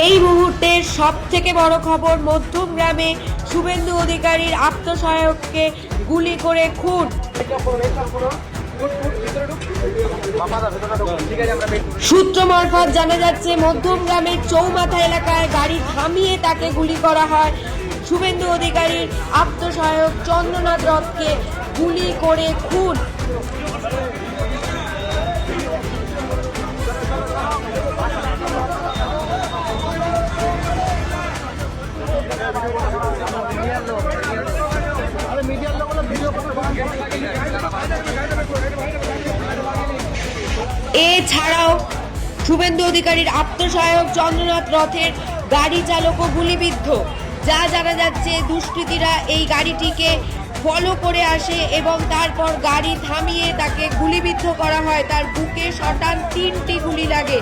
এই মুহূর্তের সব থেকে বড় খবর, মধ্যম গ্রামে শুভেন্দু অধিকারীর আত্মসহায়ককে গুলি করে খুন। সূত্র মারফত জানা যাচ্ছে, মধ্যম গ্রামের চৌমাথা এলাকায় গাড়ি থামিয়ে তাকে গুলি করা হয়। শুভেন্দু অধিকারীর আত্মসহায়ক চন্দ্রনাথ রথকে গুলি করে খুন। এছাড়াও শুভেন্দু অধিকারীর আত্মসহায়ক চন্দ্রনাথ রথের গাড়ি চালকও গুলিবিদ্ধ। যা জানা যাচ্ছে, দুষ্কৃতীরা এই গাড়িটিকে ফলো করে আসে এবং তারপর গাড়ি থামিয়ে তাকে গুলিবিদ্ধ করা হয়। তার বুকে শটান 3টি গুলি লাগে।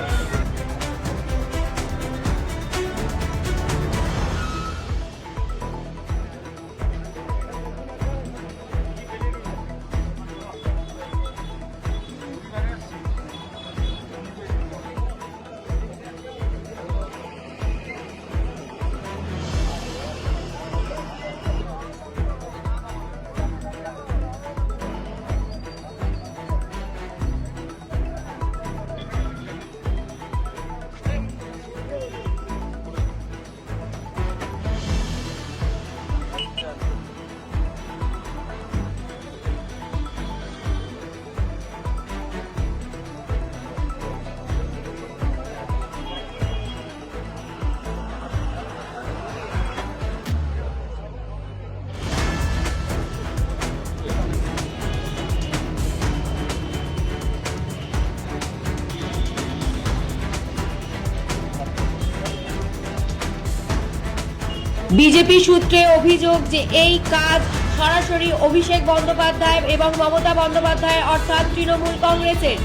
বিজেপি সূত্রে অভিযোগ যে এই কাজ সরাসরি অভিষেক বন্দ্যোপাধ্যায় এবং মমতা বন্দ্যোপাধ্যায় অর্থাৎ তৃণমূল কংগ্রেসের।